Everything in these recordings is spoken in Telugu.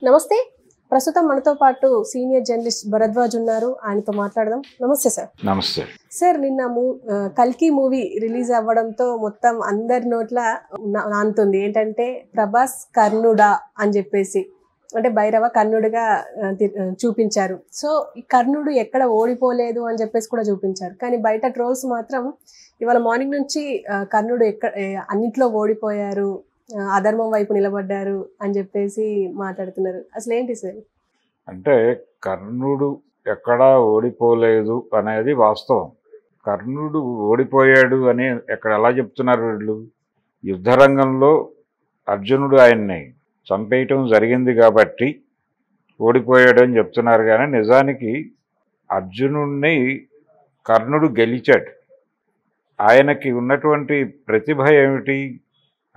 నమస్తే. ప్రస్తుతం మనతో పాటు సీనియర్ జర్నలిస్ట్ భరద్వాజ్ ఉన్నారు. ఆయనతో మాట్లాడదాం. నమస్తే సార్. నమస్తే సార్ నిన్న కల్కి మూవీ రిలీజ్ అవ్వడంతో మొత్తం అందరి నోట్ల నానుతుంది ఏంటంటే ప్రభాస్ కర్ణుడా అని చెప్పేసి, అంటే భైరవ కర్ణుడిగా చూపించారు. సో ఈ కర్ణుడు ఎక్కడ ఓడిపోలేదు అని చెప్పేసి కూడా చూపించారు. కానీ బయట ట్రోల్స్ మాత్రం ఇవాళ మార్నింగ్ నుంచి కర్ణుడు అన్నిట్లో ఓడిపోయారు, అధర్మం వైపు నిలబడ్డారు అని చెప్పేసి మాట్లాడుతున్నారు. అసలు ఏంటి సార్? అంటే కర్ణుడు ఎక్కడా ఓడిపోలేదు అనేది వాస్తవం. కర్ణుడు ఓడిపోయాడు అని ఎక్కడ ఎలా చెప్తున్నారు వీళ్ళు? యుద్ధరంగంలో అర్జునుడు ఆయన్ని చంపేయటం జరిగింది కాబట్టి ఓడిపోయాడు అని చెప్తున్నారు. కానీ నిజానికి అర్జునుడిని కర్ణుడు గెలిచాడు. ఆయనకి ఉన్నటువంటి ప్రతిభ ఏమిటి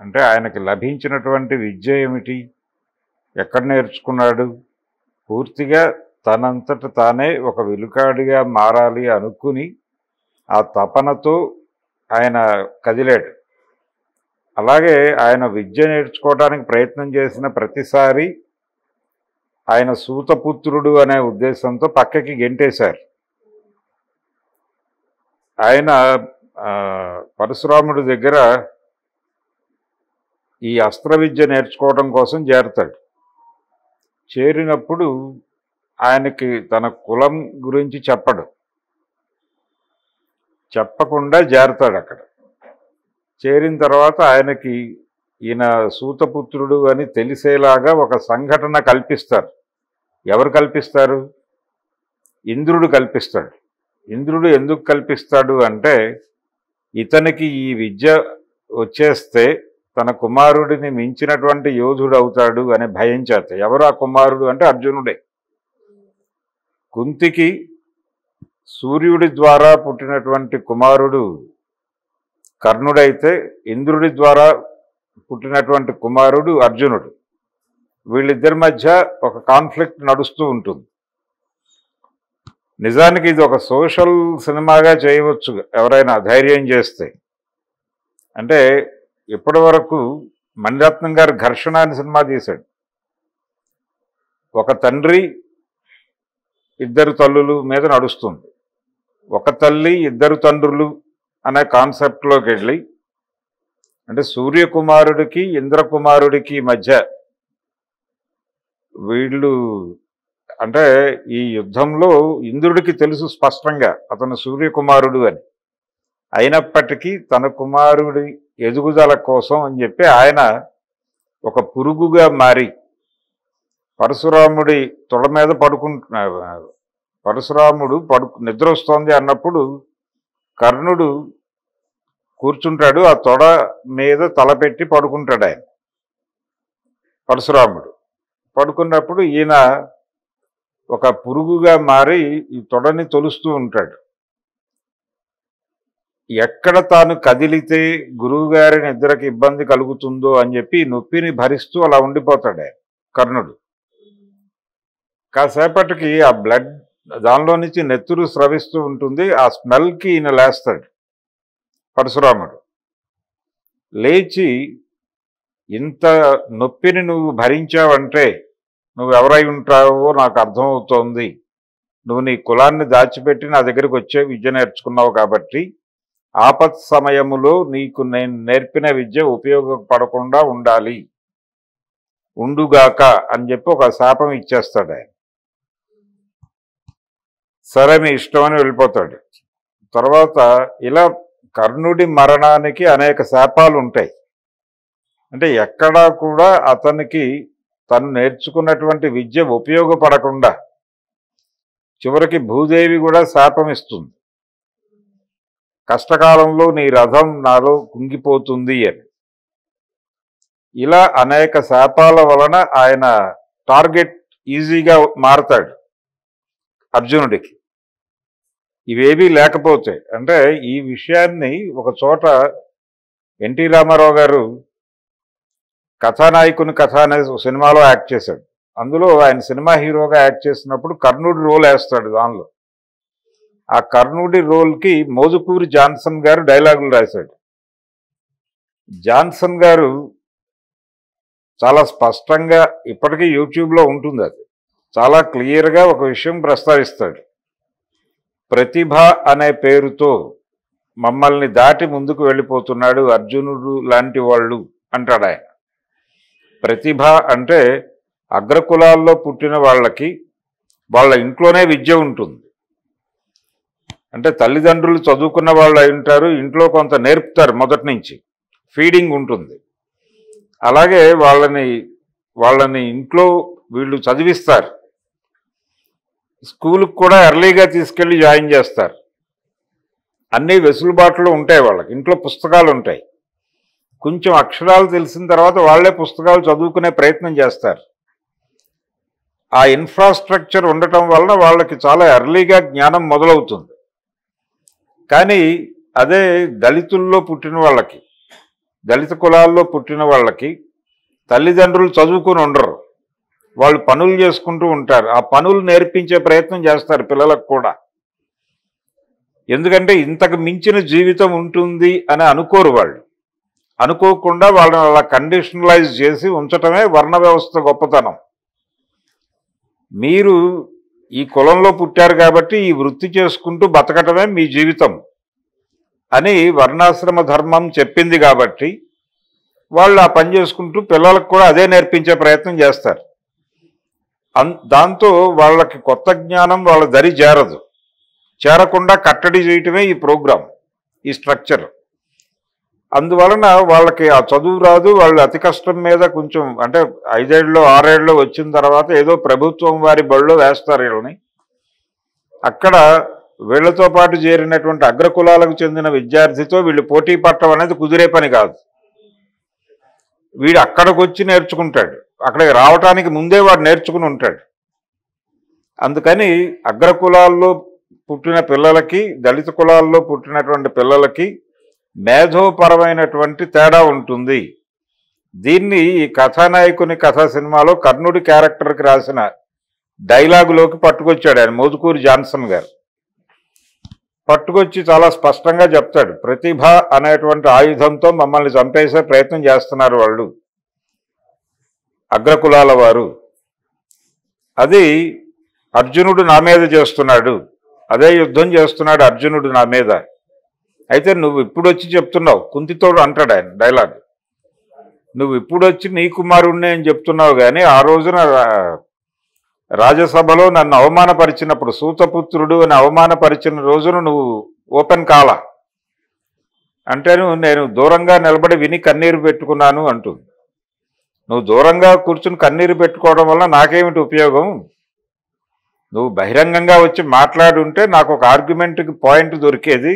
అంటే, ఆయనకి లభించినటువంటి విద్య ఏమిటి, ఎక్కడ నేర్చుకున్నాడు? పూర్తిగా తనంతట తానే ఒక విలుకాడిగా మారాలి అనుకుని ఆ తపనతో ఆయన కదిలాడు. అలాగే ఆయన విద్య నేర్చుకోవడానికి ప్రయత్నం చేసిన ప్రతిసారి ఆయన సూతపుత్రుడు అనే ఉద్దేశంతో పక్కకి గెంటేశారు. ఆయన పరశురాముడి దగ్గర ఈ అస్త్ర విద్య నేర్చుకోవడం కోసం చేరతాడు. చేరినప్పుడు ఆయనకి తన కులం గురించి చెప్పకుండా చేరతాడు. అక్కడ చేరిన తర్వాత ఆయనకి ఈయన సూతపుత్రుడు అని తెలిసేలాగా ఒక సంఘటన కల్పిస్తారు. ఎవరు కల్పిస్తారు? ఇంద్రుడు కల్పిస్తాడు. ఇంద్రుడు ఎందుకు కల్పిస్తాడు అంటే, ఇతనికి ఈ విద్య వచ్చేస్తే తన కుమారుడిని మించినటువంటి యోధుడు అవుతాడు అనే భయం చేత. ఎవరు ఆ కుమారుడు అంటే అర్జునుడే. కుంతికి సూర్యుడి ద్వారా పుట్టినటువంటి కుమారుడు కర్ణుడైతే, ఇంద్రుడి ద్వారా పుట్టినటువంటి కుమారుడు అర్జునుడు. వీళ్ళిద్దరి మధ్య ఒక కాన్ఫ్లిక్ట్ నడుస్తూ ఉంటుంది. నిజానికి ఇది ఒక సోషల్ సినిమాగా చేయవచ్చు ఎవరైనా ధైర్యం చేస్తే. అంటే ఇప్పటి వరకు మణిరత్నం గారు ఘర్షణ అని సినిమా తీశాడు. ఒక తండ్రి ఇద్దరు తల్లులు మీద నడుస్తుంది. ఒక తల్లి ఇద్దరు తండ్రులు అనే కాన్సెప్ట్లోకి వెళ్ళి, అంటే సూర్యకుమారుడికి ఇంద్రకుమారుడికి మధ్య వీళ్ళు, అంటే ఈ యుద్ధంలో ఇంద్రుడికి తెలుసు స్పష్టంగా అతను సూర్యకుమారుడు అని. అయినప్పటికీ తన కుమారుడి ఎదుగుదల కోసం అని చెప్పి ఆయన ఒక పురుగుగా మారి పరశురాముడి తొడ మీద పరశురాముడు నిద్ర వస్తోంది అన్నప్పుడు కర్ణుడు కూర్చుంటాడు. ఆ తొడ మీద తలపెట్టి పడుకుంటాడు ఆయన. పరశురాముడు పడుకున్నప్పుడు ఈయన ఒక పురుగుగా మారి ఈ తొడని తొలుస్తూ ఉంటాడు. ఎక్కడ తాను కదిలితే గురువుగారి నిద్రకి ఇబ్బంది కలుగుతుందో అని చెప్పి నొప్పిని భరిస్తూ అలా ఉండిపోతాడు ఆయన కర్ణుడు. కాసేపటికి ఆ బ్లడ్ దానిలో నుంచి నెత్తురు స్రవిస్తూ ఉంటుంది. ఆ స్మెల్కి ఈయన లేస్తాడు పరశురాముడు. లేచి, ఇంత నొప్పిని నువ్వు భరించావంటే నువ్వెవరై ఉంటావో నాకు అర్థమవుతోంది. నువ్వు నీ కులాన్ని దాచిపెట్టి నా దగ్గరికి వచ్చే విద్య నేర్చుకున్నావు కాబట్టి ఆపత్ సమయములో నీకు నేను నేర్పిన విద్య ఉపయోగపడకుండా ఉండుగాక అని చెప్పి ఒక శాపం ఇచ్చేస్తాడు ఆయన. సరే మీ ఇష్టం అని వెళ్ళిపోతాడు. తర్వాత ఇలా కర్ణుడి మరణానికి అనేక శాపాలు ఉంటాయి. అంటే ఎక్కడా కూడా అతనికి తను నేర్చుకున్నటువంటి విద్య ఉపయోగపడకుండా చివరికి భూదేవి కూడా శాపం ఇస్తుంది. కష్టకాలంలో నీ రథం నాలో కుంగిపోతుంది అని. ఇలా అనేక శాపాల వలన ఆయన టార్గెట్ ఈజీగా మారతాడు అర్జునుడికి. ఇవేవీ లేకపోతే, అంటే ఈ విషయాన్ని ఒక చోట ఎన్టీ రామారావు గారు కథానాయకుని కథ అనే సినిమాలో యాక్ట్ చేశాడు. అందులో ఆయన సినిమా హీరోగా యాక్ట్ చేసినప్పుడు కర్ణుడి రోల్ వేస్తాడు. దానిలో ఆ కర్ణుడి రోల్కి మోదుకూరి జాన్సన్ గారు డైలాగులు రాశాడు. జాన్సన్ గారు చాలా స్పష్టంగా ఇప్పటికీ యూట్యూబ్లో ఉంటుంది. అది చాలా క్లియర్గా ఒక విషయం ప్రస్తావిస్తాడు. ప్రతిభ అనే పేరుతో మమ్మల్ని దాటి ముందుకు వెళ్ళిపోతున్నాడు అర్జునుడు లాంటి వాళ్ళు అంటాడు ఆయన. ప్రతిభ అంటే అగ్రకులాల్లో పుట్టిన వాళ్ళకి వాళ్ళ ఇంట్లోనే విద్య ఉంటుంది. అంటే తల్లిదండ్రులు చదువుకున్న వాళ్ళు అయి ఉంటారు, ఇంట్లో కొంత నేర్పుతారు, మొదటి నుంచి ఫీడింగ్ ఉంటుంది. అలాగే వాళ్ళని ఇంట్లో వీళ్ళు చదివిస్తారు. స్కూల్కి కూడా ఎర్లీగా తీసుకెళ్ళి జాయిన్ చేస్తారు. అన్నీ వెసులుబాట్లు ఉంటాయి వాళ్ళకి. ఇంట్లో పుస్తకాలు ఉంటాయి. కొంచెం అక్షరాలు తెలిసిన తర్వాత వాళ్ళే పుస్తకాలు చదువుకునే ప్రయత్నం చేస్తారు. ఆ ఇన్ఫ్రాస్ట్రక్చర్ ఉండటం వలన వాళ్ళకి చాలా ఎర్లీగా జ్ఞానం మొదలవుతుంది. కానీ అదే దళితుల్లో పుట్టిన వాళ్ళకి, దళిత కులాల్లో పుట్టిన వాళ్ళకి తల్లిదండ్రులు చదువుకుని ఉండరు. వాళ్ళు పనులు చేసుకుంటూ ఉంటారు. ఆ పనులు నేర్పించే ప్రయత్నం చేస్తారు పిల్లలకు కూడా. ఎందుకంటే ఇంతకు మించిన జీవితం ఉంటుంది అని అనుకోరు వాళ్ళు. అనుకోకుండా వాళ్ళని అలా కండిషనలైజ్ చేసి ఉంచటమే వర్ణ వ్యవస్థ గొప్పతనం. మీరు ఈ కులంలో పుట్టారు కాబట్టి ఈ వృత్తి చేసుకుంటూ బతకటమే మీ జీవితం అని వర్ణాశ్రమ ధర్మం చెప్పింది కాబట్టి వాళ్ళు ఆ పని చేసుకుంటూ పిల్లలకు కూడా అదే నేర్పించే ప్రయత్నం చేస్తారు. దాంతో వాళ్ళకి కొత్త జ్ఞానం వాళ్ళ దరి చేరకుండా కట్టడి చేయటమే ఈ ప్రోగ్రాం, ఈ స్ట్రక్చర్. అందువలన వాళ్ళకి ఆ చదువు రాదు. వాళ్ళు అతి కష్టం మీద కొంచెం అంటే 5 ఏళ్ళు 6 ఏళ్ళు వచ్చిన తర్వాత ఏదో ప్రభుత్వం వారి బడిలో వేస్తారు వీళ్ళని. అక్కడ వీళ్లతో పాటు చేరినటువంటి అగ్రకులాలకు చెందిన విద్యార్థితో వీళ్ళు పోటీ పట్టడం అనేది కుదిరే పని కాదు. వీడు అక్కడికి వచ్చి నేర్చుకుంటాడు, అక్కడికి రావటానికి ముందే వాడు నేర్చుకుని ఉంటాడు. అందుకని అగ్రకులాల్లో పుట్టిన పిల్లలకి, దళిత కులాల్లో పుట్టినటువంటి పిల్లలకి మేధోపరమైనటువంటి తేడా ఉంటుంది. దీన్ని ఈ కథానాయకుని కథా సినిమాలో కర్ణుడి క్యారెక్టర్కి రాసిన డైలాగులోకి పట్టుకొచ్చాడు ఆయన, మోదుకూరి జాన్సన్ గారు. పట్టుకొచ్చి చాలా స్పష్టంగా చెప్తాడు, ప్రతిభ అనేటువంటి ఆయుధంతో మమ్మల్ని చంపేసే ప్రయత్నం చేస్తున్నారు వాళ్ళు, అగ్రకులాల వారు. అది అర్జునుడు నా మీద చేస్తున్నాడు, అదే యుద్ధం చేస్తున్నాడు అర్జునుడు నా మీద. అయితే నువ్వు ఇప్పుడు వచ్చి చెప్తున్నావు, కుంతితోడు అంటాడు ఆయన డైలాగ్, నువ్వు ఇప్పుడు వచ్చి నీ కుమారుణ్ణి అని చెప్తున్నావు, కానీ ఆ రోజున రాజ్యసభలో నన్ను అవమానపరిచినప్పుడు, సూతపుత్రుడు అని అవమానపరిచిన రోజున నువ్వు ఓపెన్ కాలా అంటే నేను దూరంగా నిలబడి విని కన్నీరు పెట్టుకున్నాను అంటుంది. నువ్వు దూరంగా కూర్చుని కన్నీరు పెట్టుకోవడం వల్ల నాకేమిటి ఉపయోగం? నువ్వు బహిరంగంగా వచ్చి మాట్లాడుంటే నాకు ఒక ఆర్గ్యుమెంట్కి పాయింట్ దొరికేది.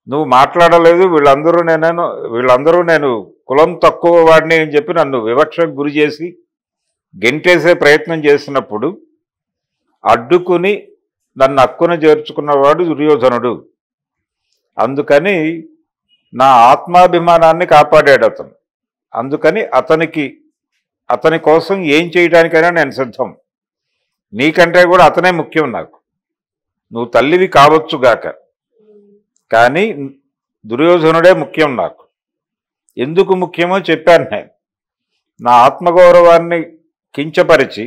నువ్వు మాట్లాడలేదు. వీళ్ళందరూ నేను కులం తక్కువ వాడిని అని చెప్పి నన్ను వివక్షకు గురి చేసి గెంటేసే ప్రయత్నం చేసినప్పుడు అడ్డుకుని నన్ను హక్కున చేర్చుకున్నవాడు దుర్యోధనుడు. అందుకని నా ఆత్మాభిమానాన్ని కాపాడాడు అతను. అందుకని అతని కోసం ఏం చేయడానికైనా నేను సిద్ధం. నీకంటే కూడా అతనే ముఖ్యం నాకు. నువ్వు తల్లివి కావచ్చుగాక, కానీ దుర్యోధనుడే ముఖ్యం నాకు. ఎందుకు ముఖ్యమో చెప్పాను నేను. నా ఆత్మగౌరవాన్ని కించపరిచి,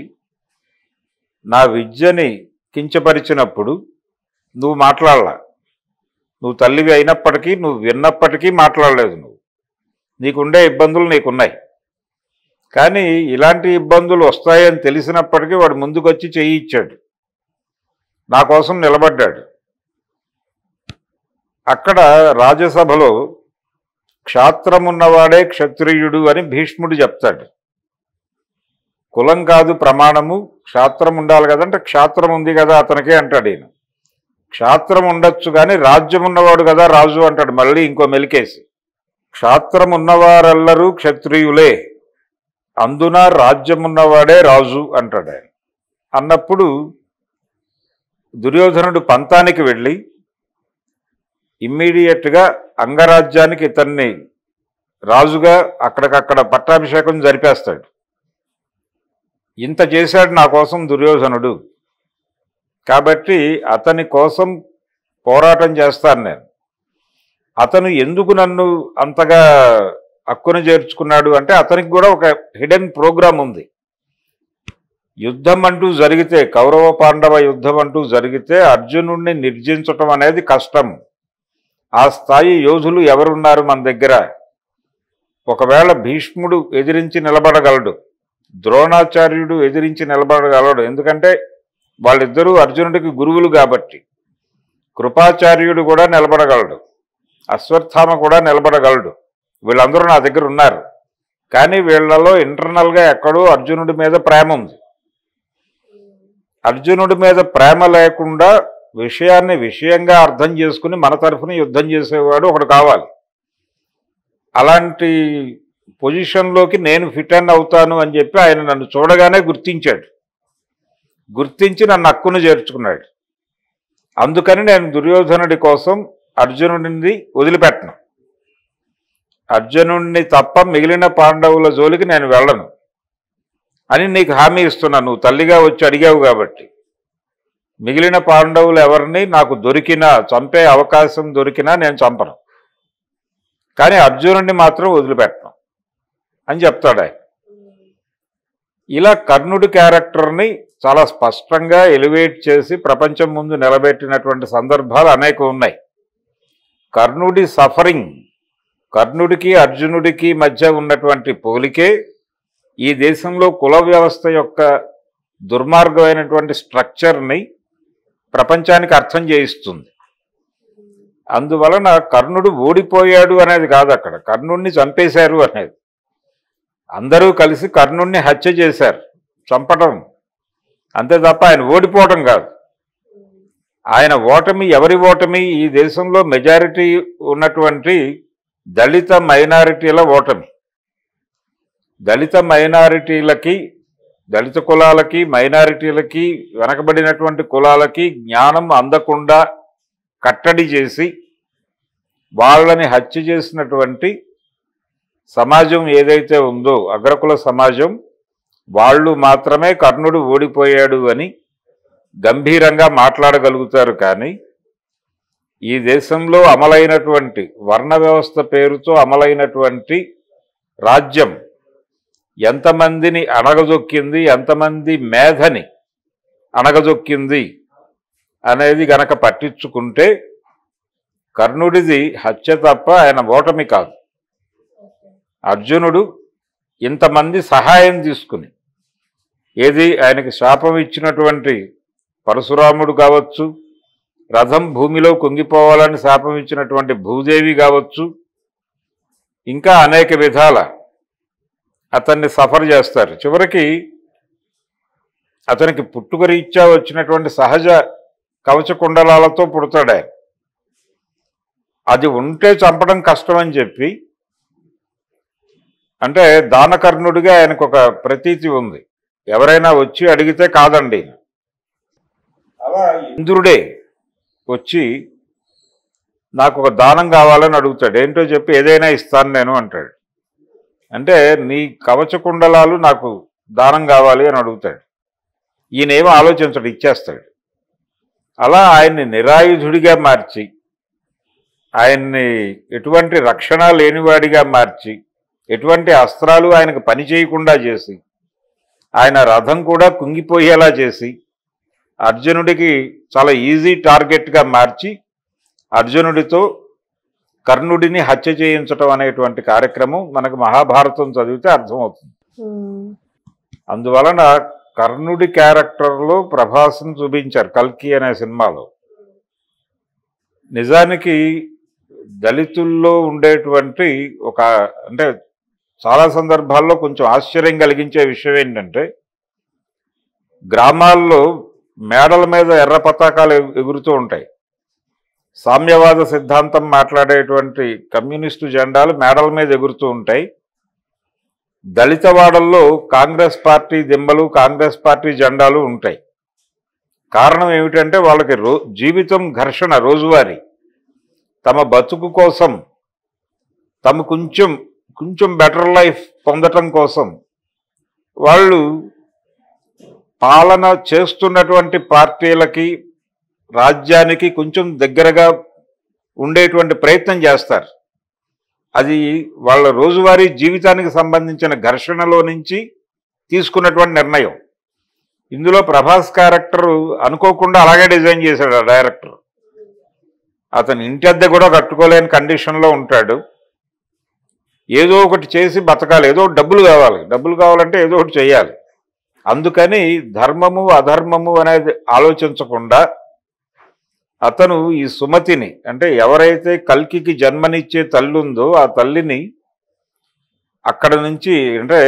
నా విద్యని కించపరిచినప్పుడు నువ్వు మాట్లాడలా. నువ్వు తల్లివి అయినప్పటికీ, నువ్వు విన్నప్పటికీ మాట్లాడలేదు. నీకుండే ఇబ్బందులు నీకున్నాయి. కానీ ఇలాంటి ఇబ్బందులు వస్తాయని తెలిసినప్పటికీ వాడు ముందుకొచ్చి చెయ్యి ఇచ్చాడు, నా కోసం నిలబడ్డాడు. అక్కడ రాజ్యసభలో క్షాత్రమున్నవాడే క్షత్రియుడు అని భీష్ముడు చెప్తాడు. కులం కాదు ప్రమాణము, క్షాత్రం ఉండాలి కదంటే క్షాత్రం ఉంది కదా అతనికే అంటాడు ఈయన. క్షాత్రం ఉండొచ్చు కానీ రాజ్యం ఉన్నవాడు కదా రాజు అంటాడు మళ్ళీ ఇంకో మెలికేసి. క్షాత్రం ఉన్నవారెల్లరూ క్షత్రియులే, అందున రాజ్యమున్నవాడే రాజు అంటాడు ఆయన. అన్నప్పుడు దుర్యోధనుడు పంతానికి వెళ్ళి ఇమ్మీడియట్గా అంగరాజ్యానికి ఇతన్ని రాజుగా అక్కడికక్కడ పట్టాభిషేకం జరిపేస్తాడు. ఇంత చేశాడు నా కోసం దుర్యోధనుడు, కాబట్టి అతని కోసం పోరాటం చేస్తాను నేను. అతను ఎందుకు నన్ను అంతగా హక్కును చేర్చుకున్నాడు అంటే అతనికి కూడా ఒక హిడెన్ ప్రోగ్రామ్ ఉంది. యుద్ధం అంటూ జరిగితే, కౌరవ పాండవ యుద్ధం అంటూ జరిగితే అర్జునుడిని నిర్జించటం అనేది కష్టం. ఆ స్థాయి యోధులు ఎవరున్నారు మన దగ్గర? ఒకవేళ భీష్ముడు ఎదిరించి నిలబడగలడు, ద్రోణాచార్యుడు ఎదిరించి నిలబడగలడు, ఎందుకంటే వాళ్ళిద్దరూ అర్జునుడికి గురువులు కాబట్టి. కృపాచార్యుడు కూడా నిలబడగలడు, అశ్వత్థామ కూడా నిలబడగలడు. వీళ్ళందరూ నా దగ్గర ఉన్నారు. కానీ వీళ్ళలో ఇంటర్నల్గా ఎక్కడో అర్జునుడి మీద ప్రేమ ఉంది. అర్జునుడి మీద ప్రేమ లేకుండా విషయాన్ని విషయంగా అర్థం చేసుకుని మన తరఫున యుద్ధం చేసేవాడు ఒకడు కావాలి. అలాంటి పొజిషన్లోకి నేను ఫిట్ అండ్ అవుతాను అని చెప్పి ఆయన నన్ను చూడగానే గుర్తించాడు. గుర్తించి నన్ను హక్కును చేర్చుకున్నాడు. అందుకని నేను దుర్యోధనుడి కోసం అర్జునుడిని వదిలిపెట్టను. అర్జునుడిని తప్ప మిగిలిన పాండవుల జోలికి నేను వెళ్ళను అని నీకు హామీ ఇస్తున్నాను. నువ్వు తల్లిగా వచ్చి అడిగావు కాబట్టి. మిగిలిన పాండవులు ఎవరిని నాకు దొరికినా, చంపే అవకాశం దొరికినా నేను చంపను, కానీ అర్జునుడిని మాత్రం వదిలిపెట్టను అని చెప్తాడు ఆయన. ఇలా కర్ణుడి క్యారెక్టర్ని చాలా స్పష్టంగా ఎలివేట్ చేసి ప్రపంచం ముందు నిలబెట్టినటువంటి సందర్భాలు అనేకం ఉన్నాయి. కర్ణుడి సఫరింగ్, కర్ణుడికి అర్జునుడికి మధ్య ఉన్నటువంటి పోలికే ఈ దేశంలో కుల వ్యవస్థ యొక్క దుర్మార్గమైనటువంటి స్ట్రక్చర్ని ప్రపంచానికి అర్థం చేయిస్తుంది. అందువలన కర్ణుడు ఓడిపోయాడు అనేది కాదు, అక్కడ కర్ణుడిని చంపేశారు అనేది. అందరూ కలిసి కర్ణుడిని హత్య చేశారు, చంపటం అంతే తప్ప ఆయన ఓడిపోవటం కాదు. ఆయన ఓటమి ఎవరి ఓటమి? ఈ దేశంలో మెజారిటీ ఉన్నటువంటి దళిత మైనారిటీల ఓటమి. దళిత మైనారిటీలకి, దళిత కులాలకి, మైనారిటీలకి, వెనకబడినటువంటి కులాలకి జ్ఞానం అందకుండా కట్టడి చేసి వాళ్ళని హత్య చేసినటువంటి సమాజం ఏదైతే ఉందో, అగ్రకుల సమాజం, వాళ్ళు మాత్రమే కర్ణుడు ఓడిపోయాడు అని గంభీరంగా మాట్లాడగలుగుతారు. కానీ ఈ దేశంలో అమలైనటువంటి వర్ణ వ్యవస్థ పేరుతో అమలైనటువంటి రాజ్యం ఎంతమందిని అణగజొక్కింది, ఎంతమంది మేధని అణగజొక్కింది అనేది గనక పట్టించుకుంటే కర్ణుడిది హత్య తప్ప ఆయన ఓటమి కాదు. అర్జునుడు ఇంతమంది సహాయం తీసుకుని, ఏది ఆయనకి శాపం ఇచ్చినటువంటి పరశురాముడు కావచ్చు, రథం భూమిలో కుంగిపోవాలని శాపం ఇచ్చినటువంటి భూదేవి కావచ్చు, ఇంకా అనేక విధాల అతన్ని సఫర్ చేస్తారు. చివరికి అతనికి పుట్టుక రీత్యా వచ్చినటువంటి సహజ కవచ కుండలాలతో పుడతాడు ఆయన. అది ఉంటే చంపడం కష్టమని చెప్పి, అంటే దానకర్ణుడిగా ఆయనకు ఒక ప్రతీతి ఉంది. ఎవరైనా వచ్చి అడిగితే కాదండి. అలా ఇంద్రుడే వచ్చి నాకు ఒక దానం కావాలని అడుగుతాడు. ఏంటో చెప్పి ఏదైనా ఇస్తాను నేను అంటాడు. అంటే నీ కవచ కుండలాలు నాకు దానం కావాలి అని అడుగుతాడు. ఈయనేమో ఆలోచించడు, ఇచ్చేస్తాడు. అలా ఆయన్ని నిరాయుధుడిగా మార్చి, ఆయన్ని ఎటువంటి రక్షణ లేనివాడిగా మార్చి, ఎటువంటి అస్త్రాలు ఆయనకు పని చేయకుండా చేసి, ఆయన రథం కూడా కుంగిపోయేలా చేసి, అర్జునుడికి చాలా ఈజీ టార్గెట్గా మార్చి అర్జునుడితో కర్ణుడిని హత్య చేయించటం అనేటువంటి కార్యక్రమం మనకు మహాభారతం చదివితే అర్థమవుతుంది. అందువలన కర్ణుడి క్యారెక్టర్లో ప్రభాస్ని చూపించారు కల్కి అనే సినిమాలో. నిజానికి దళితుల్లో ఉండేటువంటి ఒక, అంటే చాలా సందర్భాల్లో కొంచెం ఆశ్చర్యం కలిగించే విషయం ఏంటంటే, గ్రామాల్లో మేడల మీద ఎర్ర పతాకాలు ఎగురుతూ ఉంటాయి. సామ్యవాద సిద్ధాంతం మాట్లాడేటువంటి కమ్యూనిస్టు జెండాలు మేడల మీద ఎగురుతూ ఉంటాయి. దళితవాడల్లో కాంగ్రెస్ పార్టీ దిమ్మలు, కాంగ్రెస్ పార్టీ జెండాలు ఉంటాయి. కారణం ఏమిటంటే వాళ్ళకి జీవితం ఘర్షణ, రోజువారీ తమ బతుకు కోసం, తమ కొంచెం బెటర్ లైఫ్ పొందటం కోసం వాళ్ళు పాలన చేస్తున్నటువంటి పార్టీలకి, రాజ్యానికి కొంచెం దగ్గరగా ఉండేటువంటి ప్రయత్నం చేస్తారు. అది వాళ్ళ రోజువారీ జీవితానికి సంబంధించిన ఘర్షణలో నుంచి తీసుకున్నటువంటి నిర్ణయం. ఇందులో ప్రభాస్ క్యారెక్టర్ అనుకోకుండా అలాగే డిజైన్ చేశాడు ఆ డైరెక్టర్. అతను ఇంటి అద్దె కూడా కట్టుకోలేని కండిషన్లో ఉంటాడు. ఏదో ఒకటి చేసి బతకాలి, ఏదో డబ్బులు కావాలి, డబ్బులు కావాలంటే ఏదో ఒకటి చేయాలి. అందుకని ధర్మము అధర్మము అనేది ఆలోచించకుండా అతను ఈ సుమతిని, అంటే ఎవరైతే కల్కికి జన్మనిచ్చే తల్లి ఉందో ఆ తల్లిని అక్కడ నుంచి, అంటే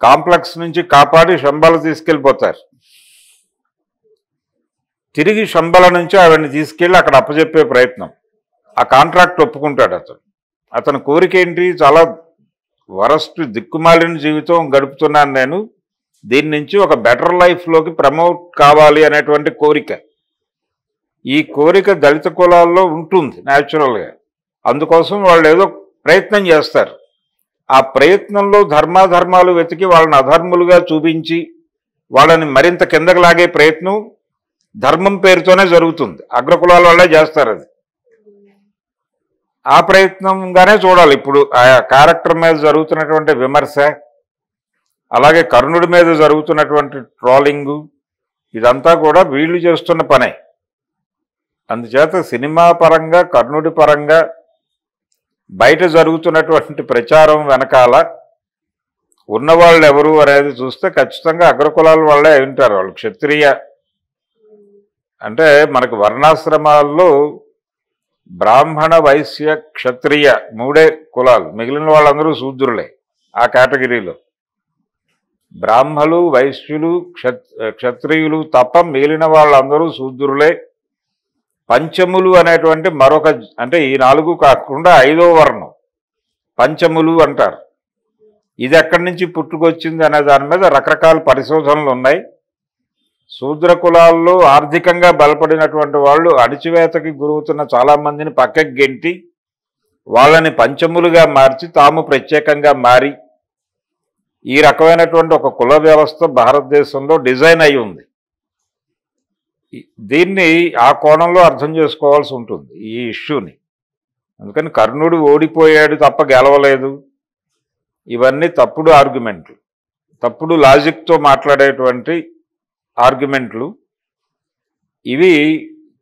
కాంప్లెక్స్ నుంచి కాపాడి శంబల తీసుకెళ్ళిపోతారు. తిరిగి శంబల నుంచి ఆవిడని తీసుకెళ్ళి అక్కడ అప్పచెప్పే ప్రయత్నం. ఆ కాంట్రాక్ట్ ఒప్పుకుంటాడు అతను. అతని కోరిక ఏంటి? చాలా వరస్ట్ దిక్కుమాలిన జీవితం గడుపుతున్నాను నేను, దీని నుంచి ఒక బెటర్ లైఫ్లోకి ప్రమోట్ కావాలి అనేటువంటి కోరిక. ఈ కోరిక దళిత కులాల్లో ఉంటుంది న్యాచురల్గా. అందుకోసం వాళ్ళు ఏదో ప్రయత్నం చేస్తారు. ఆ ప్రయత్నంలో ధర్మాధర్మాలు వెతికి వాళ్ళని అధర్ములుగా చూపించి వాళ్ళని మరింత కిందకి లాగే ప్రయత్నం ధర్మం పేరుతోనే జరుగుతుంది. అగ్రకులాల వాళ్ళే చేస్తారు అది. ఆ ప్రయత్నంగానే చూడాలి ఇప్పుడు ఆ క్యారెక్టర్ మీద జరుగుతున్నటువంటి విమర్శ, అలాగే కర్ణుడి మీద జరుగుతున్నటువంటి ట్రోలింగు, ఇదంతా కూడా వీళ్ళు చేస్తున్న పనే. అందుచేత సినిమా పరంగా కర్ణుడి పరంగా బయట జరుగుతున్నటువంటి ప్రచారం వెనకాల ఉన్నవాళ్ళు ఎవరు అనేది చూస్తే ఖచ్చితంగా అగ్రకులాల వాళ్ళే ఉంటారు. వాళ్ళు క్షత్రియ, అంటే మనకు వర్ణాశ్రమాల్లో బ్రాహ్మణ వైశ్య క్షత్రియ మూడే కులాలు, మిగిలిన వాళ్ళందరూ శూద్రులే. ఆ కేటగిరీలో బ్రాహ్మలు వైశ్యులు క్షత్రియులు తప్ప మిగిలిన వాళ్ళందరూ శూద్రులే. పంచములు అనేటువంటి మరొక, అంటే ఈ 4 కాకుండా 5వ వర్ణం పంచములు అంటారు. ఇది ఎక్కడి నుంచి పుట్టుకొచ్చింది అనే దాని మీద రకరకాల పరిశోధనలు ఉన్నాయి. శూద్ర కులాల్లో ఆర్థికంగా బలపడినటువంటి వాళ్ళు అణిచివేతకి గురవుతున్న చాలామందిని పక్కకి గెంటి వాళ్ళని పంచములుగా మార్చి తాము ప్రత్యేకంగా మారి ఈ రకమైనటువంటి ఒక కుల వ్యవస్థ భారతదేశంలో డిజైన్ అయి ఉంది. దీన్ని ఆ కోణంలో అర్థం చేసుకోవాల్సి ఉంటుంది ఈ ఇష్యూని. అందుకని కర్ణుడు ఓడిపోయాడు తప్ప గెలవలేదు, ఇవన్నీ తప్పుడు ఆర్గ్యుమెంట్లు, తప్పుడు లాజిక్తో మాట్లాడేటువంటి ఆర్గ్యుమెంట్లు. ఇవి